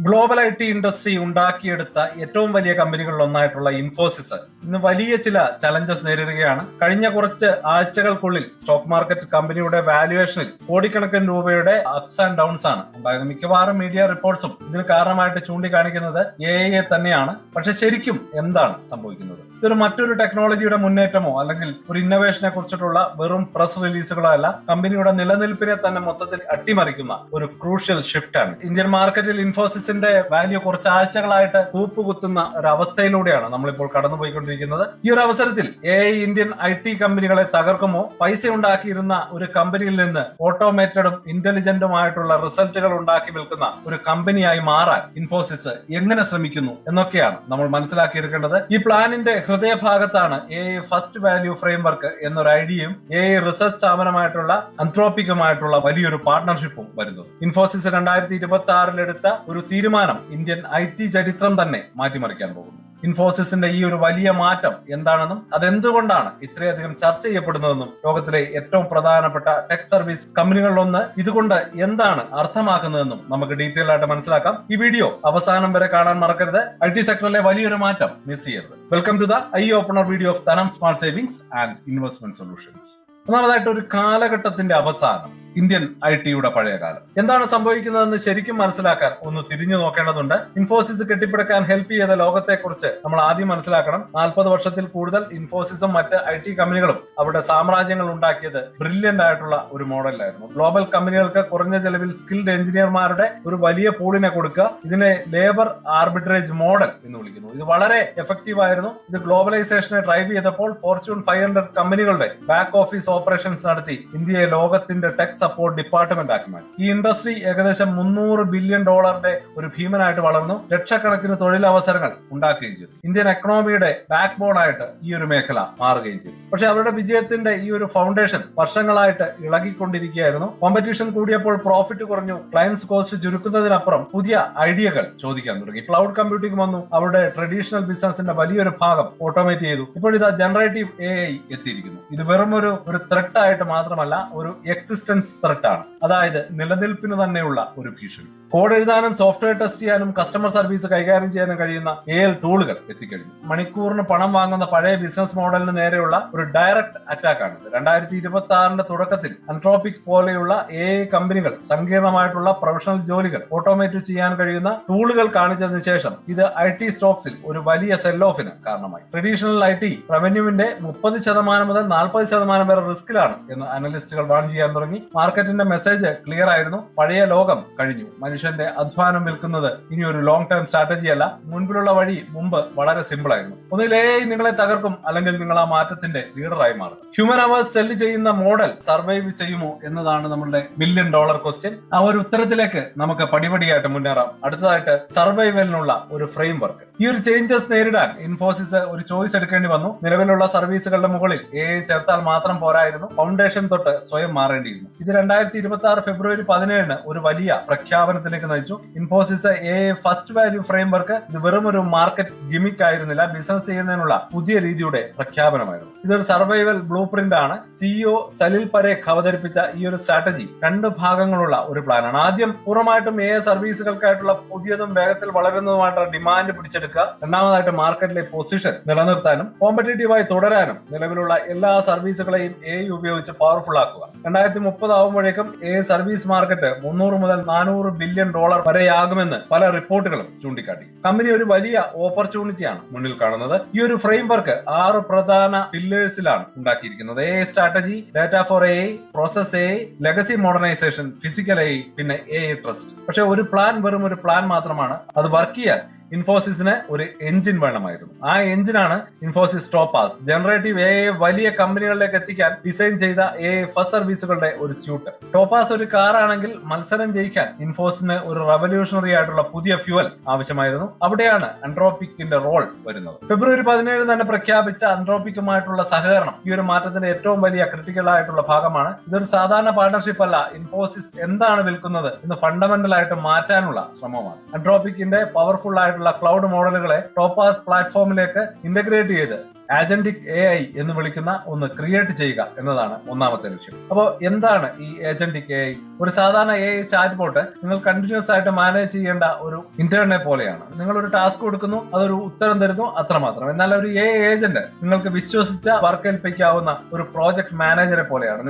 Global IT industry ഉണ്ടാക്കിയെടുത്ത ഏറ്റവും വലിയ കമ്പനികളിൽ ഒന്നായിട്ടുള്ള ഇൻഫോസിസ് ഇന്ന് വലിയ ചില ചലഞ്ചസ് നേരിടുകയാണ്. കഴിഞ്ഞ കുറച്ച് ആഴ്ചകൾക്കുള്ളിൽ സ്റ്റോക്ക് മാർക്കറ്റ് കമ്പനിയുടെ വാല്യുവേഷനിൽ കോടിക്കണക്കിന് രൂപയുടെ അപ്സ് ആൻഡ് ഡൗൺസ് ആണ് ഉണ്ടായത്. മിക്കവാറും മീഡിയ റിപ്പോർട്ട്സും ഇതിന് കാരണമായിട്ട് ചൂണ്ടിക്കാണിക്കുന്നത് AI തന്നെയാണ്. പക്ഷെ ശരിക്കും എന്താണ് സംഭവിക്കുന്നത്? ഇതൊരു മറ്റൊരു ടെക്നോളജിയുടെ മുന്നേറ്റമോ അല്ലെങ്കിൽ ഒരു ഇന്നോവേഷനെ കുറിച്ചിട്ടുള്ള വെറും പ്രസ് റിലീസുകളോ അല്ല, കമ്പനിയുടെ നിലനിൽപ്പിനെ തന്നെ മൊത്തത്തിൽ അട്ടിമറിക്കുന്ന ഒരു ക്രൂഷ്യൽ ഷിഫ്റ്റ് ആണ്. ഇന്ത്യൻ മാർക്കറ്റിൽ ഇൻഫോസിസിന്റെ വാല്യൂ കുറച്ച് ആഴ്ചകളായിട്ട് കൂപ്പുകുത്തുന്ന ഒരു അവസ്ഥയിലൂടെയാണ് നമ്മളിപ്പോൾ കടന്നുപോയിക്കൊണ്ടിരിക്കുന്നത്. ഈ ഒരു അവസരത്തിൽ AI ഇന്ത്യൻ IT കമ്പനികളെ തകർക്കുമോ, പൈസ ഉണ്ടാക്കിയിരുന്ന ഒരു കമ്പനിയിൽ നിന്ന് ഓട്ടോമേറ്റഡും ഇന്റലിജന്റുമായിട്ടുള്ള റിസൾട്ടുകൾ ഉണ്ടാക്കി വിൽക്കുന്ന ഒരു കമ്പനിയായി മാറാൻ ഇൻഫോസിസ് എങ്ങനെ ശ്രമിക്കുന്നു എന്നൊക്കെയാണ് നമ്മൾ മനസ്സിലാക്കിയെടുക്കേണ്ടത്. ഈ പ്ലാനിന്റെ ഹൃദയഭാഗത്താണ് AI ഫസ്റ്റ് വാല്യൂ ഫ്രെയിംവർക്ക് എന്നൊരു ഐഡിയയും AI റിസർച്ച് സ്ഥാപനമായിട്ടുള്ള അന്ത്രോപ്പിക്കുമായിട്ടുള്ള വലിയൊരു പാർട്ണർഷിപ്പും വരുന്നത്. ഇൻഫോസിസ് 2026 എടുത്ത ഒരു തീരുമാനം ഇന്ത്യൻ IT ചരിത്രം തന്നെ മാറ്റിമറിക്കാൻ പോകുന്നു. ഇൻഫോസിസിന്റെ ഈ ഒരു വലിയ മാറ്റം എന്താണെന്നും അതെന്തുകൊണ്ടാണ് ഇത്രയധികം ചർച്ച ചെയ്യപ്പെടുന്നതെന്നും ലോകത്തിലെ ഏറ്റവും പ്രധാനപ്പെട്ട ടെക് സർവീസ് കമ്പനികളിലൊന്ന് ഇതുകൊണ്ട് എന്താണ് അർത്ഥമാക്കുന്നതെന്നും നമുക്ക് ഡീറ്റെയിൽ ആയിട്ട് മനസ്സിലാക്കാം. ഈ വീഡിയോ അവസാനം വരെ കാണാൻ മറക്കരുത്. IT സെക്ടറിലെ വലിയൊരു മാറ്റം മിസ് ചെയ്യരുത്. Welcome to the eye opener video of Dhanam smart savings and investment solutions. ഒന്നാമതായിട്ട്, ഒരു കാലഘട്ടത്തിന്റെ അവസാനം, ഇന്ത്യൻ ITയുടെ പഴയ കാലം. എന്താണ് സംഭവിക്കുന്നതെന്ന് ശരിക്കും മനസ്സിലാക്കാൻ ഒന്ന് തിരിഞ്ഞു നോക്കേണ്ടതുണ്ട്. ഇൻഫോസിസ് കെട്ടിപ്പടുക്കാൻ ഹെൽപ്പ് ചെയ്ത ലോകത്തെ കുറിച്ച് നമ്മൾ ആദ്യം മനസ്സിലാക്കണം. 40 വർഷത്തിൽ കൂടുതൽ ഇൻഫോസിസും മറ്റ് IT കമ്പനികളും അവരുടെ സാമ്രാജ്യങ്ങൾ ഉണ്ടാക്കിയത് ബ്രില്യന്റ് ആയിട്ടുള്ള ഒരു മോഡലിലായിരുന്നു. ഗ്ലോബൽ കമ്പനികൾക്ക് കുറഞ്ഞ ചെലവിൽ സ്കിൽഡ് എഞ്ചിനീയർമാരുടെ ഒരു വലിയ പൂളിനെ കൊടുക്കുക, ഇതിനെ ലേബർ ആർബിട്രേജ് മോഡൽ എന്ന് വിളിക്കുന്നു. ഇത് വളരെ എഫക്റ്റീവ് ആയിരുന്നു. ഇത് ഗ്ലോബലൈസേഷനെ ഡ്രൈവ് ചെയ്തപ്പോൾ ഫോർച്യൂൺ 500 കമ്പനികളുടെ ബാക്ക് ഓഫീസ് ഓപ്പറേഷൻസ് നടത്തി ഇന്ത്യയെ ലോകത്തിന്റെ ടെക് സപ്പോർട്ട് ഡിപ്പാർട്ട്മെന്റ് ആക്കി മാറ്റി. ഈ ഇൻഡസ്ട്രി ഏകദേശം $300 ബില്യൺ ഒരു ഭീമനായിട്ട് വളർന്നു. ലക്ഷക്കണക്കിന് തൊഴിലവസരങ്ങൾ ഉണ്ടാക്കുകയും ചെയ്തു. ഇന്ത്യൻ എക്കണോമിയുടെ ബാക്ക് ബോൺ ആയിട്ട് ഈ ഒരു മേഖല മാറുകയും ചെയ്തു. പക്ഷെ അവരുടെ വിജയത്തിന്റെ ഈ ഒരു ഫൗണ്ടേഷൻ വർഷങ്ങളായിട്ട് ഇളകിക്കൊണ്ടിരിക്കുകയായിരുന്നു. കോമ്പറ്റീഷൻ കൂടിയപ്പോൾ പ്രോഫിറ്റ് കുറഞ്ഞു. ക്ലയൻസ് കോസ്റ്റ് ചുരുക്കുന്നതിനപ്പുറം പുതിയ ഐഡിയകൾ ചോദിക്കാൻ തുടങ്ങി. ക്ലൗഡ് കമ്പ്യൂട്ടിംഗ് വന്നു. അവരുടെ ട്രഡീഷണൽ ബിസിനസിന്റെ വലിയൊരു ഭാഗം ഓട്ടോമേറ്റ് ചെയ്തു. ഇപ്പോഴിതാ ജനറേറ്റീവ് AI എത്തിയിരിക്കുന്നു. ഇത് വെറും ഒരു ത്രെട്ട് ആയിട്ട് മാത്രമല്ല, ഒരു എക്സിസ്റ്റൻസ് ത്രെട്ട് ആണ്. അതായത് നിലനിൽപ്പിന് തന്നെയുള്ള ഒരു ഭീഷണി. കോഡ് എഴുതാനും സോഫ്റ്റ്വെയർ ടെസ്റ്റ് ചെയ്യാനും കസ്റ്റമർ സർവീസ് കൈകാര്യം ചെയ്യാനും കഴിയുന്ന AI ടൂളുകൾ എത്തിക്കഴിഞ്ഞു. മണിക്കൂറിന് പണം വാങ്ങുന്ന പഴയ ബിസിനസ് മോഡലിന് നേരെയുള്ള ഒരു ഡയറക്റ്റ് അറ്റാക്ക് ആണ്. 2026 തുടക്കത്തിൽ അൻട്രോപ്പിക് പോലെയുള്ള AI കമ്പനികൾ സങ്കീർണമായിട്ടുള്ള പ്രൊഫഷണൽ ജോലികൾ ഓട്ടോമേറ്റ് ചെയ്യാൻ കഴിയുന്ന ടൂളുകൾ കാണിച്ചതിന് ശേഷം ഇത് IT സ്റ്റോക്സിൽ ഒരു വലിയ സെൽ ഓഫിന് കാരണമായി. ട്രഡീഷണൽ IT റവന്യൂവിന്റെ 30% മുതൽ 40% വരെ റിസ്കിലാണ് എന്ന് അനലിസ്റ്റുകൾ വാൺ ചെയ്യാൻ തുടങ്ങി. മാർക്കറ്റിന്റെ മെസ്സേജ് ക്ലിയർ ആയിരുന്നു. പഴയ ലോകം കഴിഞ്ഞു. മനുഷ്യന്റെ അധ്വാനം വിൽക്കുന്നത് ഇനി ഒരു ലോങ് ടേം സ്ട്രാറ്റജി അല്ല. മുൻപിലുള്ള വഴി മുമ്പ് വളരെ സിമ്പിൾ ആയിരുന്നു. ഒന്നുകിൽ AI നിങ്ങളെ തകർക്കും, അല്ലെങ്കിൽ നിങ്ങൾ ആ മാറ്റത്തിന്റെ ലീഡറായി മാറും. ഹ്യൂമൻ അവേഴ്സ് സെല്ല് ചെയ്യുന്ന മോഡൽ സർവൈവ് ചെയ്യുമോ എന്നതാണ് നമ്മളുടെ $1 ബില്യൺ ക്വസ്റ്റ്യൻ. ആ ഒരു ഉത്തരത്തിലേക്ക് നമുക്ക് പടിപടിയായിട്ട് മുന്നേറാം. അടുത്തതായിട്ട്, സർവൈവലിനുള്ള ഒരു ഫ്രെയിം വർക്ക്. ഈ ഒരു ചേഞ്ചസ് നേരിടാൻ ഇൻഫോസിസ് ഒരു ചോയ്സ് എടുക്കേണ്ടി വന്നു. നിലവിലുള്ള സർവീസുകളുടെ മുകളിൽ AI ചേർത്താൽ മാത്രം പോരായിരുന്നു. ഫൗണ്ടേഷൻ തൊട്ട് സ്വയം മാറേണ്ടിയിരുന്നു. ഇത് 2026 ഫെബ്രുവരി 17 ഒരു വലിയ പ്രഖ്യാപനത്തിലേക്ക് നയിച്ചു. Infosys AI first value framework ഇത് വെറും ഒരു മാർക്കറ്റ് ഗിമിക് ആയിരുന്നില്ല, ബിസിനസ് ചെയ്യുന്നതിനുള്ള പുതിയ രീതിയുടെ പ്രഖ്യാപനമായിരുന്നു. ഇതൊരു സർവൈവൽ ബ്ലൂ പ്രിന്റ് ആണ്. CEO സലിൽ പരേഖ് അവതരിപ്പിച്ച ഈ ഒരു സ്ട്രാറ്റജി 2 ഭാഗങ്ങളുള്ള ഒരു പ്ലാനാണ്. ആദ്യം പൂർണ്ണമായിട്ടും AI സർവീസുകൾക്കായിട്ടുള്ള പുതിയതും വേഗത്തിൽ വളരുന്നതുമായിട്ടുള്ള ഡിമാൻഡ് പിടിച്ചെടുക്കുക. രണ്ടാമതായിട്ട്, മാർക്കറ്റിലെ പൊസിഷൻ നിലനിർത്താനും കോമ്പറ്റേറ്റീവായി തുടരാനും നിലവിലുള്ള എല്ലാ സർവീസുകളെയും AI ഉപയോഗിച്ച് പവർഫുൾ ആക്കുക. 2030 ആവുമ്പോഴേക്കും AI സർവീസ് മാർക്കറ്റ് $300 മുതൽ $400 ബില്യൺ വരെയാകുമെന്ന് പല റിപ്പോർട്ടുകളും ചൂണ്ടിക്കാട്ടി. കമ്പനി ഒരു വലിയ ഓപ്പർച്യൂണിറ്റിയാണ് മുന്നിൽ കാണുന്നത്. ഈ ഒരു ഫ്രെയിംവർക്ക് 6 പ്രധാന പില്ലേഴ്സിലാണ് ഉണ്ടാക്കിയിരിക്കുന്നത്. AI strategy, data for AI, process AI, legacy modernisation, physical AI, പിന്നെ AI ട്രസ്റ്റ്. പക്ഷെ ഒരു പ്ലാൻ വെറും ഒരു പ്ലാൻ മാത്രമാണ്. അത് വർക്ക് ചെയ്യാൻ ഇൻഫോസിസിന് ഒരു എഞ്ചിൻ വേണമായിരുന്നു. ആ എഞ്ചിനാണ് ഇൻഫോസിസ് ടോപ്പാസ്. ജനറേറ്റീവ് AI വലിയ കമ്പനികളിലേക്ക് എത്തിക്കാൻ ഡിസൈൻ ചെയ്ത AI ഫസ്റ്റ് സർവീസുകളുടെ ഒരു സ്യൂട്ട്. ടോപ്പാസ് ഒരു കാറാണെങ്കിൽ മത്സരം ജയിക്കാൻ ഇൻഫോസിന് ഒരു റവല്യൂഷണറി ആയിട്ടുള്ള പുതിയ ഫ്യൂവൽ ആവശ്യമായിരുന്നു. അവിടെയാണ് അൻട്രോപ്പിക്കിന്റെ റോൾ വരുന്നത്. ഫെബ്രുവരി 17 തന്നെ പ്രഖ്യാപിച്ച അൻട്രോപ്പിക്കുമായിട്ടുള്ള സഹകരണം ഈ ഒരു മാറ്റത്തിന്റെ ഏറ്റവും വലിയ ക്രിട്ടിക്കൽ ആയിട്ടുള്ള ഭാഗമാണ്. ഇതൊരു സാധാരണ പാർട്ണർഷിപ്പ് അല്ല. ഇൻഫോസിസ് എന്താണ് വിൽക്കുന്നത് എന്ന് ഫണ്ടമെന്റൽ ആയിട്ട് മാറ്റാനുള്ള ശ്രമമാണ്. അൻട്രോപ്പിക്കിന്റെ പവർഫുൾ ആയിട്ടുള്ള ക്ലൗഡ് മോഡലുകളെ ടോപ്പാസ് പ്ലാറ്റ്ഫോമിലേക്ക് ഇന്റഗ്രേറ്റ് ചെയ്ത് ഏജന്റിക് AI എന്ന് വിളിക്കുന്ന ഒന്ന് ക്രിയേറ്റ് ചെയ്യുക എന്നതാണ് ഒന്നാമത്തെ ലക്ഷ്യം. അപ്പോൾ എന്താണ് ഈ ഏജന്റിക് AI? ഒരു സാധാരണ AI ചാറ്റ് ബോട്ട് നിങ്ങൾ കണ്ടിന്യൂസ് ആയിട്ട് മാനേജ് ചെയ്യേണ്ട ഒരു ഇന്റേണിനെ പോലെയാണ്. നിങ്ങൾ ഒരു ടാസ്ക് കൊടുക്കുന്നു, അതൊരു ഉത്തരം തരുന്നു, അത്രമാത്രം. എന്നാൽ ഒരു AI ഏജന്റ് നിങ്ങൾക്ക് വിശ്വസിച്ച വർക്ക് ഏൽപ്പിക്കാവുന്ന ഒരു പ്രോജക്ട് മാനേജറെ പോലെയാണ്.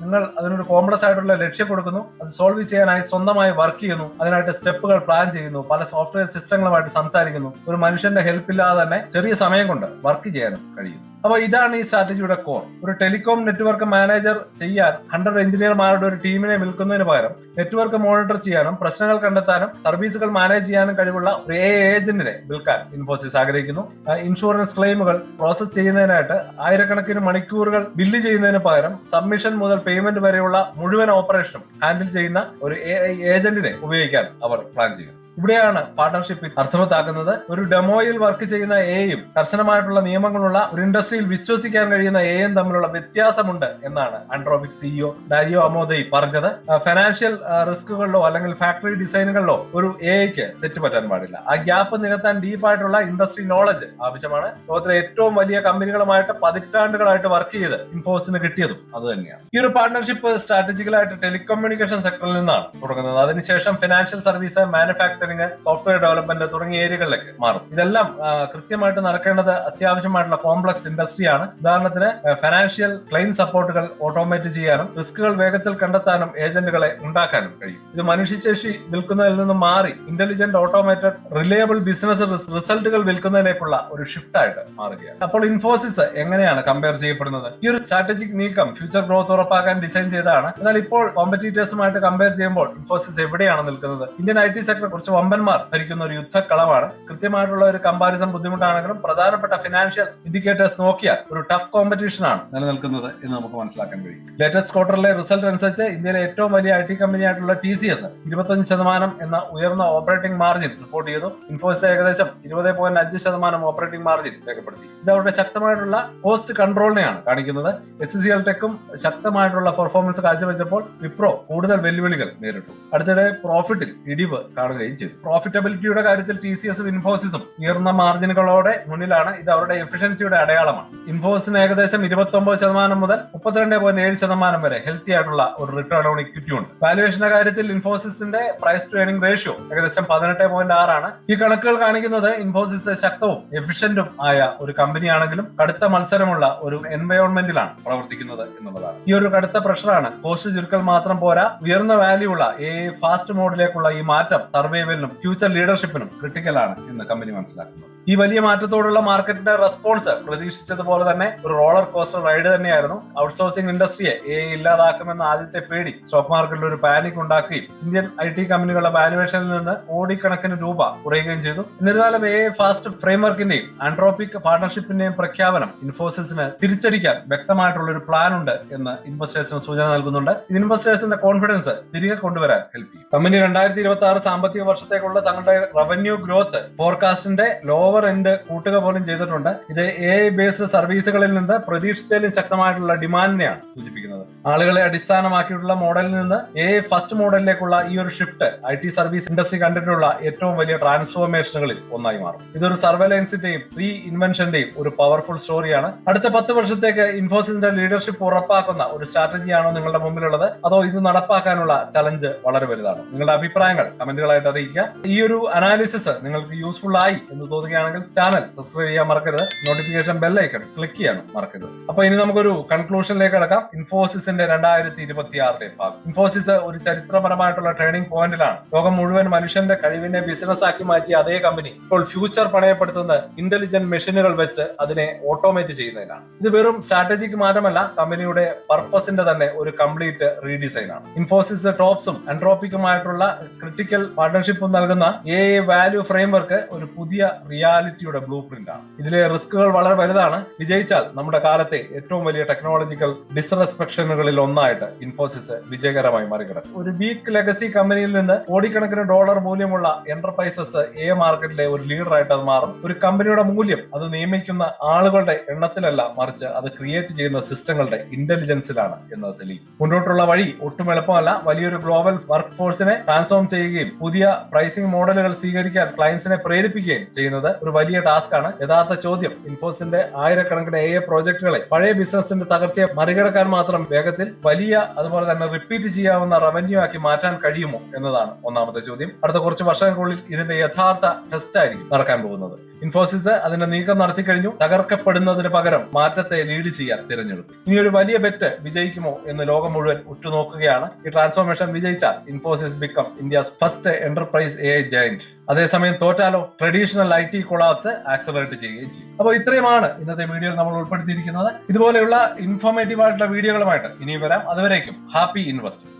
നിങ്ങൾ അതിനൊരു കോംപ്ലക്സ് ആയിട്ടുള്ള ലക്ഷ്യം കൊടുക്കുന്നു, അത് സോൾവ് ചെയ്യാനായി സ്വന്തമായി വർക്ക് ചെയ്യുന്നു, അതിനായിട്ട് സ്റ്റെപ്പുകൾ പ്ലാൻ ചെയ്യുന്നു, പല സോഫ്റ്റ്വെയർ സിസ്റ്റങ്ങളുമായിട്ട് സംസാരിക്കുന്നു. ഒരു മനുഷ്യന്റെ ഹെൽപ്പ് ഇല്ലാതെ തന്നെ ചെറിയ സമയം കൊണ്ട് വർക്ക് ചെയ്യാനും കഴിയും. അപ്പൊ ഇതാണ് ഈ സ്ട്രാറ്റജിയുടെ കോർ. ഒരു ടെലികോം നെറ്റ്വർക്ക് മാനേജർ ചെയ്യാൻ 100 എഞ്ചിനീയർമാരുടെ ഒരു ടീമിനെ വിൽക്കുന്നതിന് പകരം നെറ്റ്വർക്ക് മോണിറ്റർ ചെയ്യാനും പ്രശ്നങ്ങൾ കണ്ടെത്താനും സർവീസുകൾ മാനേജ് ചെയ്യാനും കഴിവുള്ള ഒരു AI ഏജന്റിനെ വിൽക്കാൻ ഇൻഫോസിസ് ആഗ്രഹിക്കുന്നു. ഇൻഷുറൻസ് ക്ലെയിമുകൾ പ്രോസസ് ചെയ്യുന്നതിനായിട്ട് ആയിരക്കണക്കിന് മണിക്കൂറുകൾ ബില്ല് ചെയ്യുന്നതിന് പകരം സബ്മിഷൻ മുതൽ പേയ്മെന്റ് വരെയുള്ള മുഴുവൻ ഓപ്പറേഷനും ഹാൻഡിൽ ചെയ്യുന്ന ഒരു AI ഏജന്റിനെ ഉപയോഗിക്കാൻ അവർ പ്ലാൻ ചെയ്യുന്നു. ഇവിടെയാണ് പാർട്ണർഷിപ്പ് അർത്ഥവത്താക്കുന്നത്. ഒരു ഡെമോയിൽ വർക്ക് ചെയ്യുന്ന AI-യും കർശനമായിട്ടുള്ള നിയമങ്ങളുള്ള ഒരു ഇൻഡസ്ട്രിയിൽ വിശ്വസിക്കാൻ കഴിയുന്ന AI-യും തമ്മിലുള്ള വ്യത്യാസമുണ്ട് എന്നാണ് ആൻഡ്രോപിക് CEO ഡാരിയോ അമോദയി പറഞ്ഞത്. ഫൈനാൻഷ്യൽ റിസ്കുകളിലോ അല്ലെങ്കിൽ ഫാക്ടറി ഡിസൈനുകളിലോ ഒരു AI-ക്ക് തെറ്റുപറ്റാൻ പാടില്ല. ആ ഗ്യാപ്പ് നികത്താൻ ഡീപ്പായിട്ടുള്ള ഇൻഡസ്ട്രി നോളജ് ആവശ്യമാണ്. ലോകത്തിലെ ഏറ്റവും വലിയ കമ്പനികളുമായിട്ട് പതിറ്റാണ്ടുകളായിട്ട് വർക്ക് ചെയ്ത് ഇൻഫോസിന് കിട്ടിയതും അത് തന്നെയാണ്. ഈ ഒരു പാർട്ണർഷിപ്പ് സ്ട്രാറ്റജിക്കലായിട്ട് ടെലികമ്മ്യൂണിക്കേഷൻ സെക്ടറിൽ നിന്നാണ് തുടങ്ങുന്നത്. അതിനുശേഷം financial service, manufacturing, software development തുടങ്ങിയ ഏരിയകളിലേക്ക് മാറും. ഇതെല്ലാം കൃത്യമായിട്ട് നടക്കേണ്ടത് അത്യാവശ്യമായിട്ടുള്ള കോംപ്ലക്സ് ഇൻഡസ്ട്രിയാണ്. ഉദാഹരണത്തിന് ഫിനാൻഷ്യൽ ക്ലെയിം സപ്പോർട്ടുകൾ ഓട്ടോമേറ്റ് ചെയ്യാനും റിസ്കുകൾ വേഗത്തിൽ കണ്ടെത്താനും ഏജന്റുകളെ ഉണ്ടാക്കാനും കഴിയും. ഇത് മനുഷ്യശേഷി വിൽക്കുന്നതിൽ നിന്ന് മാറി ഇന്റലിജന്റ്, ഓട്ടോമേറ്റഡ്, റിലയബിൾ ബിസിനസ് റിസൾട്ടുകൾ വിൽക്കുന്നതിലേക്കുള്ള ഒരു ഷിഫ്റ്റ് ആയിട്ട് മാറുകയാണ്. അപ്പോൾ ഇൻഫോസിസ് എങ്ങനെയാണ് കമ്പയർ ചെയ്യപ്പെടുന്നത്? ഈ ഒരു സ്ട്രാറ്റജിക് നീക്കം ഫ്യൂച്ചർ ഗ്രോത്ത് ഉറപ്പാക്കാൻ ഡിസൈൻ ചെയ്തതാണ്. എന്നാൽ ഇപ്പോൾ കോമ്പറ്റീറ്റേഴ്സുമായിട്ട് കമ്പയർ ചെയ്യുമ്പോൾ ഇൻഫോസിസ് എവിടെയാണ് നിൽക്കുന്നത്? ഇന്ത്യൻ IT സെക്ടർ കുറച്ച് വമ്പന്മാർ ഭരിക്കുന്ന ഒരു യുദ്ധക്കളമാണ്. കൃത്യമായിട്ടുള്ള ഒരു കമ്പാരിസൺ ബുദ്ധിമുട്ടാണെങ്കിലും പ്രധാനപ്പെട്ട ഫിനാൻഷ്യൽ ഇൻഡിക്കേറ്റേഴ്സ് നോക്കിയാൽ ഒരു ടഫ് കോമ്പറ്റീഷൻ ആണ് നിലനിൽക്കുന്നത് എന്ന് നമുക്ക് മനസ്സിലാക്കാൻ കഴിയും. ലേറ്റസ്റ്റ് ക്വാർട്ടറിലെ റിസൾട്ട് അനുസരിച്ച് ഇന്ത്യയിലെ ഏറ്റവും വലിയ IT കമ്പനിയായിട്ടുള്ള TCS 25% എന്ന ഉയർന്ന ഓപ്പറേറ്റിംഗ് മാർജിൻ റിപ്പോർട്ട് ചെയ്തു. ഇൻഫോസിസ് ഏകദേശം 20.5% ഓപ്പറേറ്റിംഗ് മാർജിൻ രേഖപ്പെടുത്തി. ഇത് അവരുടെ ശക്തമായിട്ടുള്ള കോസ്റ്റ് കൺട്രോളിനെയാണ് കാണിക്കുന്നത്. SCL ടെക്കും ശക്തമായിട്ടുള്ള പെർഫോമൻസ് കാഴ്ചവെച്ചപ്പോൾ വിപ്രോ കൂടുതൽ വെല്ലുവിളികൾ നേരിട്ടു. അടുത്തിടെ പ്രോഫിറ്റിൽ ഇടിവ് കാണുകയും ചെയ്തു. പ്രോഫിറ്റബിലിറ്റിയുടെ കാര്യത്തിൽ TCS-ഉം ഇൻഫോസിസും ഉയർന്ന മാർജിനുകളോടെ മുന്നിലാണ്. ഇത് അവരുടെ എഫിഷ്യൻസിയുടെ അടയാളമാണ്. ഇൻഫോസിന് ഏകദേശം 29% മുതൽ 32.7% വരെ ഹെൽത്തി ആയിട്ടുള്ള ഒരു റിട്ടേൺ ഓൺ ഇക്വിറ്റി ഉണ്ട്. വാല്യുവേഷന്റെ കാര്യത്തിൽ ഇൻഫോസിസിന്റെ പ്രൈസ് ടു ഏർണിംഗ് റേഷ്യോ ഏകദേശം 18.6 ആണ്. ഈ കണക്കുകൾ കാണിക്കുന്നത് ഇൻഫോസിസ് ശക്തവും എഫിഷ്യന്റും ആയ ഒരു കമ്പനിയാണെങ്കിലും കടുത്ത മത്സരമുള്ള ഒരു എൻവയോൺമെന്റിലാണ് പ്രവർത്തിക്കുന്നത് എന്നുള്ളതാണ്. ഈ ഒരു കടുത്ത പ്രഷറാണ് കോസ്റ്റ് ചുരുക്കൽ മാത്രം പോരാ, ഉയർന്ന വാല്യൂ ഉള്ള AI ഫാസ്റ്റ് മോഡിലേക്കുള്ള ഈ മാറ്റം സർവൈവലിനും ഫ്യൂച്ചർ ലീഡർഷിപ്പിനും ക്രിട്ടിക്കലാണ് എന്ന് കമ്പനി മനസ്സിലാക്കുന്നു. ഈ വലിയ മാറ്റത്തോടുള്ള മാർക്കറ്റിന്റെ റെസ്പോൺസ് പ്രതീക്ഷിച്ചതുപോലെ തന്നെ ഒരു റോളർ കോസ്റ്റർ റൈഡ് തന്നെയായിരുന്നു. ഔട്ട്സോഴ്സിംഗ് ഇൻഡസ്ട്രിയെ AI ഇല്ലാതാക്കുമെന്ന ആദ്യത്തെ പേടി സ്റ്റോക്ക് മാർക്കറ്റിൽ ഒരു പാനിക് ഉണ്ടാക്കുകയും ഇന്ത്യൻ IT കമ്പനികളുടെ വാല്യുവേഷനിൽ നിന്ന് കോടിക്കണക്കിന് രൂപ കുറയുകയും ചെയ്തു. എന്നിരുന്നാലും AI ഫാസ്റ്റ് ഫ്രെയിംവർക്കിന്റെയും ആൻഡ്രോപിക് പാർട്ണർഷിപ്പിന്റെയും പ്രഖ്യാപനം ഇൻഫോസിസിന് തിരിച്ചടിക്കാൻ വ്യക്തമായിട്ടുള്ള ഒരു പ്ലാൻ ഉണ്ട് എന്ന് ഇൻവെസ്റ്റേഴ്സിന് സൂചന നൽകുന്നുണ്ട്. ഇത് ഇൻവെസ്റ്റേഴ്സിന്റെ കോൺഫിഡൻസ് തിരികെ കൊണ്ടുവരാൻ ഹെൽപ്പ് ചെയ്യും. കമ്പനി 2026 സാമ്പത്തിക വർഷത്തേക്കുള്ള തങ്ങളുടെ റവന്യൂ ഗ്രോത്ത് ഫോർകാസ്റ്റിന്റെ ലോവർ എൻഡ് കൂട്ടുക പോലും ചെയ്തിട്ടുണ്ട്. ഇത് AI ബേസ്ഡ് സർവീസുകളിൽ നിന്ന് പ്രതീക്ഷിച്ചാലും ശക്തമായിട്ടുള്ള ഡിമാൻഡിനെയാണ് സൂചിപ്പിക്കുന്നത്. ആളുകളെ അടിസ്ഥാനമാക്കിയിട്ടുള്ള മോഡലിൽ നിന്ന് AI ഫസ്റ്റ് മോഡലിലേക്കുള്ള ഈ ഒരു ഷിഫ്റ്റ് IT സർവീസ് ഇൻഡസ്ട്രി കണ്ടിട്ടുള്ള ഏറ്റവും വലിയ ട്രാൻസ്ഫോർമേഷനുകളിൽ ഒന്നായി മാറും. ഇതൊരു സർവൈലൻസിന്റെയും റീ ഇൻവെൻഷന്റെയും ഒരു പവർഫുൾ സ്റ്റോറിയാണ്. അടുത്ത 10 വർഷത്തേക്ക് ഇൻഫോസിസിന്റെ ലീഡർഷിപ്പ് ഉറപ്പാക്കുന്ന ഒരു സ്ട്രാറ്റജിയാണോ നിങ്ങളുടെ മുമ്പിലുള്ളത്, അതോ ഇത് നടപ്പാക്കാനുള്ള ചലഞ്ച് വളരെ വലുതാണ്? നിങ്ങളുടെ അഭിപ്രായങ്ങൾ കമന്റുകളായിട്ട് അറിയിക്കുക. ഈ ഒരു അനാലിസിസ് നിങ്ങൾക്ക് യൂസ്ഫുൾ ആയി എന്ന് തോന്നുകയാണെങ്കിൽ ചാനൽ സബ്സ്ക്രൈബ് ചെയ്യാൻ മറക്കരുത്. നോട്ടിഫിക്കേഷൻ ബെൽ ഐക്കൺ ക്ലിക്ക് ചെയ്യാനും മറക്കരുത്. അപ്പൊ ഇനി നമുക്കൊരു കൺക്ലൂഷനിലേക്ക് കടക്കാം. ഇൻഫോസിസിന്റെ 2026 ഭാഗം. ഇൻഫോസിസ് ഒരു ചരിത്രപരമായിട്ടുള്ള ടേണിംഗ് പോയിന്റിലാണ്. ലോകം മുഴുവൻ മനുഷ്യന്റെ കഴിവിനെ ബിസിനസ് ആക്കി മാറ്റിയ അതേ കമ്പനി ഇപ്പോൾ ഫ്യൂച്ചർ പണയപ്പെടുത്തുന്ന ഇന്റലിജന്റ് മെഷീനുകൾ വെച്ച് അതിനെ ഓട്ടോമേറ്റ് ചെയ്യുന്നതിനാണ്. ഇത് വെറും സ്ട്രാറ്റജിക് മാറ്റമല്ല, കമ്പനിയുടെ പർപ്പസിന്റെ തന്നെ ഒരു കംപ്ലീറ്റ് റീഡിസൈൻ ആണ്. ഇൻഫോസിസ് ടോപ്സും ആൻഡ്രോപിക്കുമായിട്ടുള്ള ക്രിട്ടിക്കൽ പാർട്ണർഷിപ്പും നൽകുന്ന AI വാല്യൂ ഫ്രെയിംവർക്ക് ഒരു പുതിയ റിയാലിറ്റിയുടെ ബ്ലൂ പ്രിന്റ് ആണ്. ഇതിലെ റിസ്കുകൾ വളരെ വലുതാണ്. വിജയിച്ചാൽ നമ്മുടെ കാലത്തെ ഏറ്റവും വലിയ ടെക്നോളജിക്കൽ ഡിസ്റെസ്പെക്ഷനുകളിൽ ഒന്നായിട്ട് ഇൻഫോസിസ് വിജയകരമായി മറികടക്കും. ഒരു വീക്ക് ലെഗസി കമ്പനിയിൽ നിന്ന് കോടിക്കണക്കിന് ഡോളർ മൂല്യമുള്ള എന്റർപ്രൈസസ് AI മാർക്കറ്റിലെ ഒരു ലീഡറായിട്ട് അത് മാറും. ഒരു കമ്പനിയുടെ മൂല്യം അത് നിയമിക്കുന്ന ആളുകളുടെ എണ്ണത്തിലല്ല, മറിച്ച് അത് ക്രിയേറ്റ് ചെയ്യുന്ന സിസ്റ്റങ്ങളുടെ ഇന്റലിജൻസിലാണ് എന്നത് തെളിയിക്കും. മുന്നോട്ടുള്ള വഴി ഒട്ടും എളുപ്പമല്ല. വലിയൊരു ഗ്ലോബൽ വർക്ക് ഫോഴ്സിനെ ട്രാൻസ്ഫോം ചെയ്യുകയും പുതിയ പ്രൈസിംഗ് മോഡലുകൾ സ്വീകരിക്കാൻ ക്ലയൻസിനെ പ്രേരിപ്പിക്കുകയും ചെയ്യുന്നത് ഒരു വലിയ ടാസ്ക് ആണ്. യഥാർത്ഥ ചോദ്യം ഇൻഫോസിന്റെ ആയിരക്കണക്കിന് AI പ്രോജക്ടുകളെ പഴയ ബിസിനസിന്റെ തകർച്ചയെ മറികടക്കാൻ മാത്രം വേഗത്തിൽ വലിയ അതുപോലെ തന്നെ റിപ്പീറ്റ് ചെയ്യാവുന്ന റവന്യൂ ആക്കി മാറ്റാൻ കഴിയുമോ എന്നതാണ് ഒന്നാമത്തെ ചോദ്യം. അടുത്ത കുറച്ച് വർഷങ്ങൾക്കുള്ളിൽ ഇതിന്റെ യഥാർത്ഥ ടെസ്റ്റ് ആയിരിക്കും നടക്കാൻ പോകുന്നത്. ഇൻഫോസിസ് അതിന്റെ നീക്കം നടത്തി കഴിഞ്ഞു. തകർക്കപ്പെടുന്നതിന് പകരം മാറ്റത്തെ ലീഡ് ചെയ്യാൻ തിരഞ്ഞെടുത്തു. ഇനി ഒരു വലിയ ബെറ്റ് വിജയിക്കുമോ എന്ന് ലോകം മുഴുവൻ ഉറ്റുനോക്കുകയാണ്. ഈ ട്രാൻസ്ഫോർമേഷൻ വിജയിച്ചാൽ Infosys become India's first enterprise AI giant. അതേസമയം തോറ്റാലോ ട്രഡീഷണൽ IT കൊളാപ്സ് ആക്സലറേറ്റ് ചെയ്യുകയും ചെയ്യും. അപ്പോൾ ഇത്രയുമാണ് ഇന്നത്തെ വീഡിയോയിൽ നമ്മൾ ഉൾപ്പെടുത്തിയിരിക്കുന്നത്. ഇതുപോലെയുള്ള ഇൻഫോർമേറ്റീവ് ആയിട്ടുള്ള വീഡിയോകളുമായിട്ട് ഇനിയും വരാം. അതുവരേക്കും ഹാപ്പി ഇൻവെസ്റ്റിംഗ്.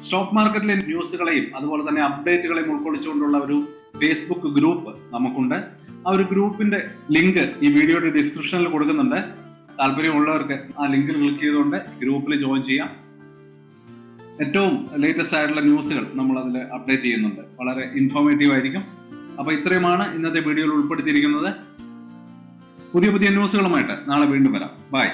സ്റ്റോക്ക് മാർക്കറ്റിലെ ന്യൂസുകളെയും അതുപോലെ തന്നെ അപ്ഡേറ്റുകളെയും ഉൾക്കൊള്ളിച്ചുകൊണ്ടുള്ള ഒരു ഫേസ്ബുക്ക് ഗ്രൂപ്പ് നമുക്കുണ്ട്. ആ ഒരു ഗ്രൂപ്പിന്റെ ലിങ്ക് ഈ വീഡിയോയുടെ ഡിസ്ക്രിപ്ഷനിൽ കൊടുക്കുന്നുണ്ട്. താല്പര്യമുള്ളവർക്ക് ആ ലിങ്കിൽ ക്ലിക്ക് ചെയ്തുകൊണ്ട് ഗ്രൂപ്പിൽ ജോയിൻ ചെയ്യാം. ഏറ്റവും ലേറ്റസ്റ്റ് ആയിട്ടുള്ള ന്യൂസുകൾ നമ്മൾ അതിൽ അപ്ഡേറ്റ് ചെയ്യുന്നുണ്ട്. വളരെ ഇൻഫോർമേറ്റീവ് ആയിരിക്കും. അപ്പൊ ഇത്രയുമാണ് ഇന്നത്തെ വീഡിയോയിൽ ഉൾപ്പെടുത്തിയിരിക്കുന്നത്. പുതിയ ന്യൂസുകളുമായിട്ട് നാളെ വീണ്ടും വരാം. ബൈ.